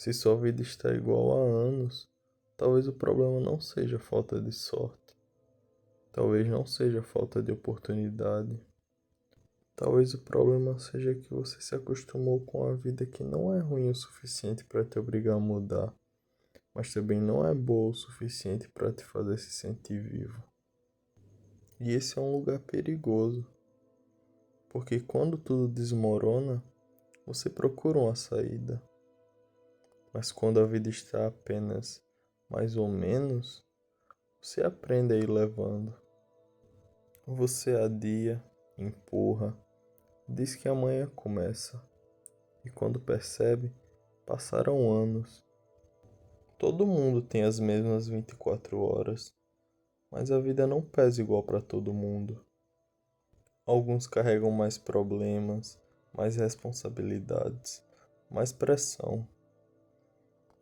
Se sua vida está igual há anos, talvez o problema não seja falta de sorte. Talvez não seja falta de oportunidade. Talvez o problema seja que você se acostumou com a vida que não é ruim o suficiente para te obrigar a mudar, mas também não é boa o suficiente para te fazer se sentir vivo. E esse é um lugar perigoso, porque quando tudo desmorona, você procura uma saída. Mas quando a vida está apenas mais ou menos, você aprende a ir levando. Você adia, empurra, diz que amanhã começa. E quando percebe, passaram anos. Todo mundo tem as mesmas 24 horas, mas a vida não pesa igual para todo mundo. Alguns carregam mais problemas, mais responsabilidades, mais pressão.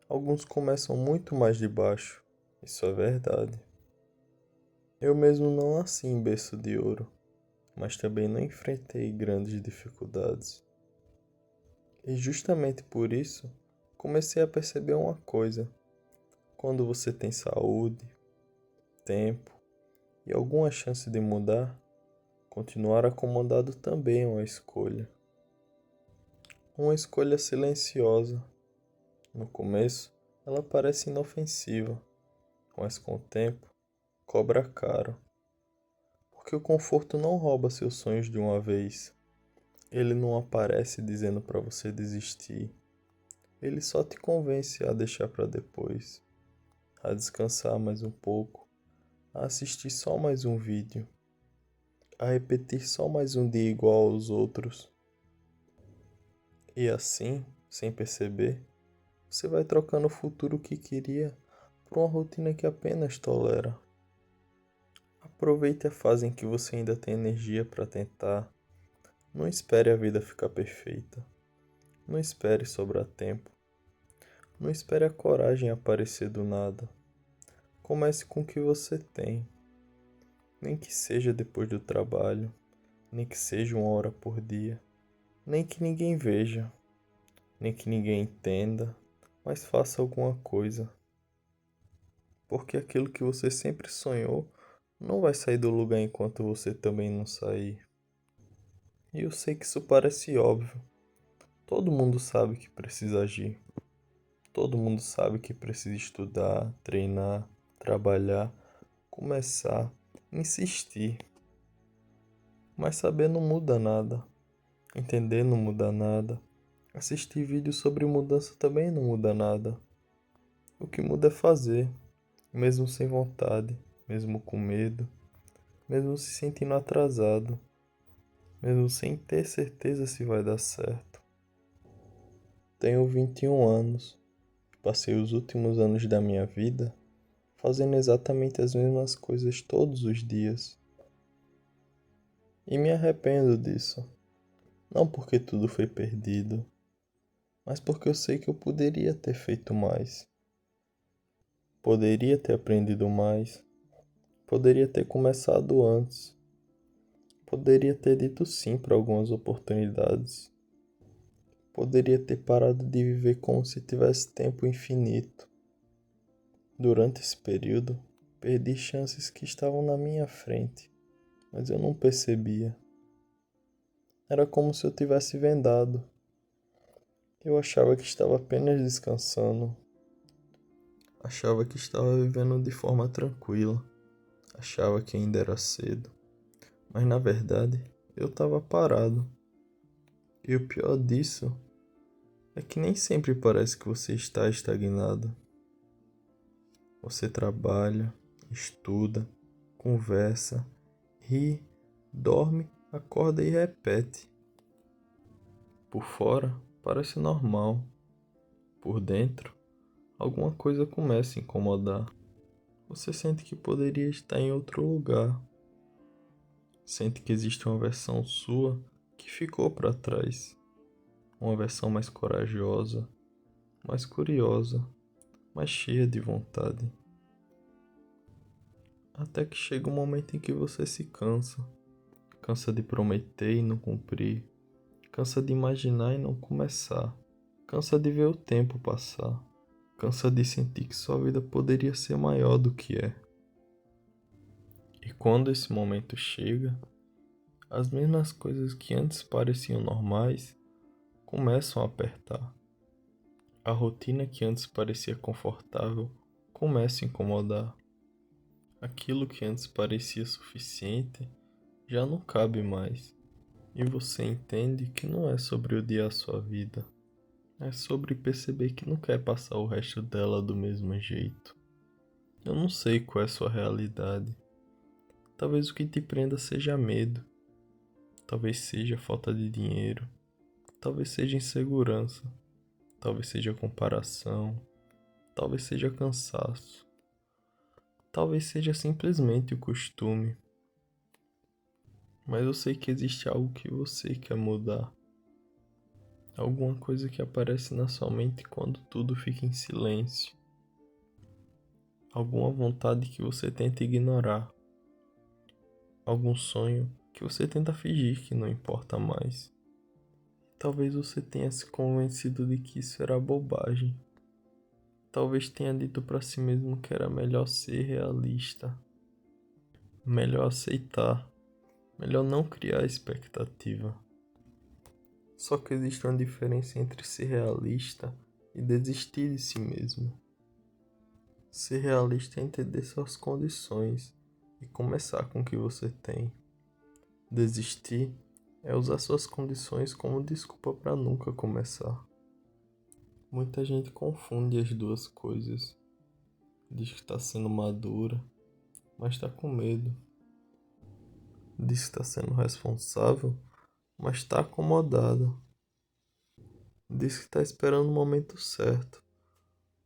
Alguns começam muito mais de baixo, isso é verdade. Eu mesmo não nasci em berço de ouro, mas também não enfrentei grandes dificuldades. E justamente por isso, comecei a perceber uma coisa. Quando você tem saúde, tempo e alguma chance de mudar, continuar acomodado também é uma escolha. Uma escolha silenciosa. No começo, ela parece inofensiva, mas com o tempo, cobra caro. Porque o conforto não rouba seus sonhos de uma vez. Ele não aparece dizendo para você desistir. Ele só te convence a deixar para depois, a descansar mais um pouco, a assistir só mais um vídeo, a repetir só mais um dia igual aos outros. E assim, sem perceber, você vai trocando o futuro que queria por uma rotina que apenas tolera. Aproveite a fase em que você ainda tem energia para tentar. Não espere a vida ficar perfeita. Não espere sobrar tempo. Não espere a coragem aparecer do nada. Comece com o que você tem. Nem que seja depois do trabalho, nem que seja 1 hora por dia, nem que ninguém veja, nem que ninguém entenda, mas faça alguma coisa. Porque aquilo que você sempre sonhou não vai sair do lugar enquanto você também não sair. E eu sei que isso parece óbvio. Todo mundo sabe que precisa agir. Todo mundo sabe que precisa estudar, treinar, trabalhar, começar, insistir. Mas saber não muda nada. Entender não muda nada. Assistir vídeos sobre mudança também não muda nada. O que muda é fazer, mesmo sem vontade, mesmo com medo, mesmo se sentindo atrasado, mesmo sem ter certeza se vai dar certo. Tenho 21 anos. Passei os últimos anos da minha vida fazendo exatamente as mesmas coisas todos os dias. E me arrependo disso. Não porque tudo foi perdido, mas porque eu sei que eu poderia ter feito mais. Poderia ter aprendido mais. Poderia ter começado antes. Poderia ter dito sim para algumas oportunidades. Poderia ter parado de viver como se tivesse tempo infinito. Durante esse período, perdi chances que estavam na minha frente, mas eu não percebia. Era como se eu tivesse vendado. Eu achava que estava apenas descansando. Achava que estava vivendo de forma tranquila. Achava que ainda era cedo. Mas na verdade, eu estava parado. E o pior disso é que nem sempre parece que você está estagnado. Você trabalha, estuda, conversa, ri, dorme, acorda e repete. Por fora, parece normal. Por dentro, alguma coisa começa a incomodar. Você sente que poderia estar em outro lugar. Sente que existe uma versão sua que ficou para trás. Uma versão mais corajosa, mais curiosa, mais cheia de vontade. Até que chega um momento em que você se cansa. Cansa de prometer e não cumprir. Cansa de imaginar e não começar. Cansa de ver o tempo passar. Cansa de sentir que sua vida poderia ser maior do que é. E quando esse momento chega, as mesmas coisas que antes pareciam normais começam a apertar. A rotina que antes parecia confortável começa a incomodar. Aquilo que antes parecia suficiente já não cabe mais. E você entende que não é sobre odiar a sua vida. É sobre perceber que não quer passar o resto dela do mesmo jeito. Eu não sei qual é a sua realidade. Talvez o que te prenda seja medo. Talvez seja falta de dinheiro. Talvez seja insegurança. Talvez seja comparação. Talvez seja cansaço. Talvez seja simplesmente o costume. Mas eu sei que existe algo que você quer mudar. Alguma coisa que aparece na sua mente quando tudo fica em silêncio. Alguma vontade que você tenta ignorar. Algum sonho que você tenta fingir que não importa mais. Talvez você tenha se convencido de que isso era bobagem. Talvez tenha dito para si mesmo que era melhor ser realista. Melhor aceitar. Melhor não criar expectativa. Só que existe uma diferença entre ser realista e desistir de si mesmo. Ser realista é entender suas condições e começar com o que você tem. Desistir é usar suas condições como desculpa para nunca começar. Muita gente confunde as duas coisas. Diz que está sendo madura, mas está com medo. Diz que está sendo responsável, mas está acomodada. Diz que está esperando o momento certo,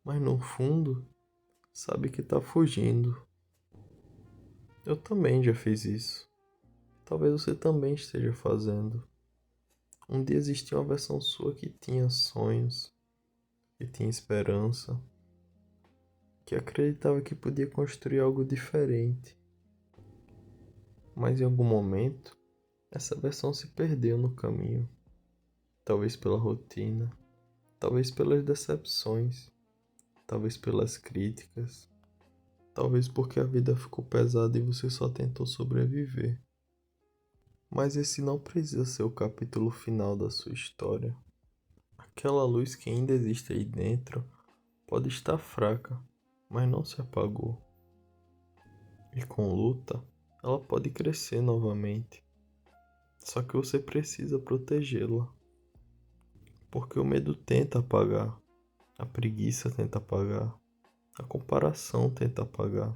mas no fundo sabe que está fugindo. Eu também já fiz isso. Talvez você também esteja fazendo. Um dia existia uma versão sua que tinha sonhos, que tinha esperança, que acreditava que podia construir algo diferente. Mas em algum momento, essa versão se perdeu no caminho. Talvez pela rotina, talvez pelas decepções, talvez pelas críticas, talvez porque a vida ficou pesada e você só tentou sobreviver. Mas esse não precisa ser o capítulo final da sua história. Aquela luz que ainda existe aí dentro pode estar fraca, mas não se apagou. E com luta, ela pode crescer novamente. Só que você precisa protegê-la. Porque o medo tenta apagar, a preguiça tenta apagar, a comparação tenta apagar,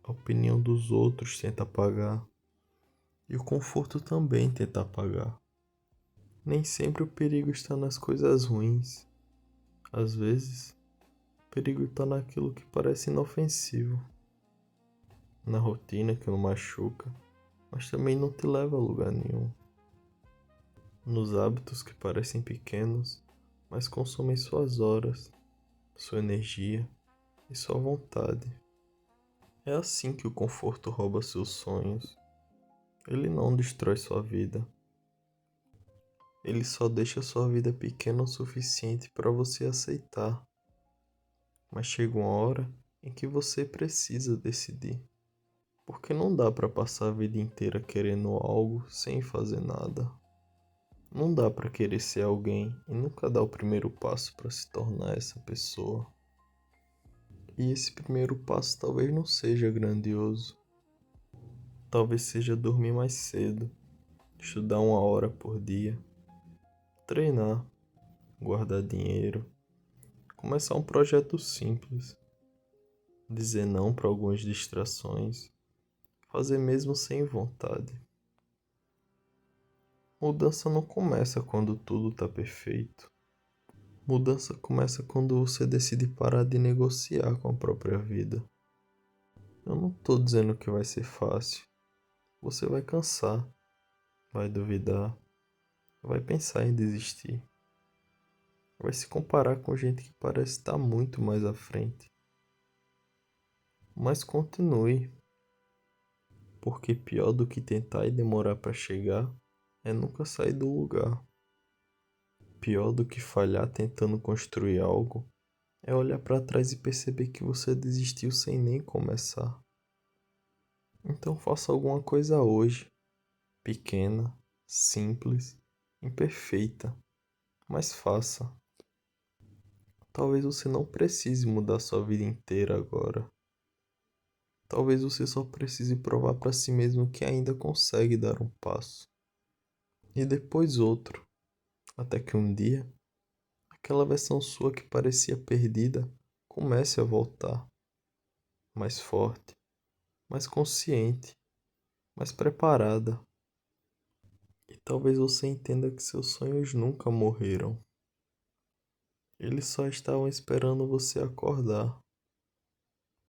a opinião dos outros tenta apagar e o conforto também tenta apagar. Nem sempre o perigo está nas coisas ruins. Às vezes, o perigo está naquilo que parece inofensivo, na rotina que não machuca, mas também não te leva a lugar nenhum, nos hábitos que parecem pequenos, mas consomem suas horas, sua energia e sua vontade. É assim que o conforto rouba seus sonhos. Ele não destrói sua vida. Ele só deixa sua vida pequena o suficiente para você aceitar. Mas chega uma hora em que você precisa decidir. Porque não dá para passar a vida inteira querendo algo sem fazer nada. Não dá para querer ser alguém e nunca dar o primeiro passo para se tornar essa pessoa. E esse primeiro passo talvez não seja grandioso. Talvez seja dormir mais cedo, estudar 1 hora por dia, treinar, guardar dinheiro, começar um projeto simples, dizer não para algumas distrações, fazer mesmo sem vontade. Mudança não começa quando tudo está perfeito. Mudança começa quando você decide parar de negociar com a própria vida. Eu não estou dizendo que vai ser fácil. Você vai cansar, vai duvidar, vai pensar em desistir. Vai se comparar com gente que parece estar muito mais à frente. Mas continue, porque pior do que tentar e demorar para chegar é nunca sair do lugar. Pior do que falhar tentando construir algo é olhar para trás e perceber que você desistiu sem nem começar. Então faça alguma coisa hoje, pequena, simples, imperfeita, mas faça. Talvez você não precise mudar sua vida inteira agora. Talvez você só precise provar para si mesmo que ainda consegue dar um passo. E depois outro, até que um dia, aquela versão sua que parecia perdida comece a voltar, mais forte, mais consciente, mais preparada. E talvez você entenda que seus sonhos nunca morreram. Eles só estavam esperando você acordar.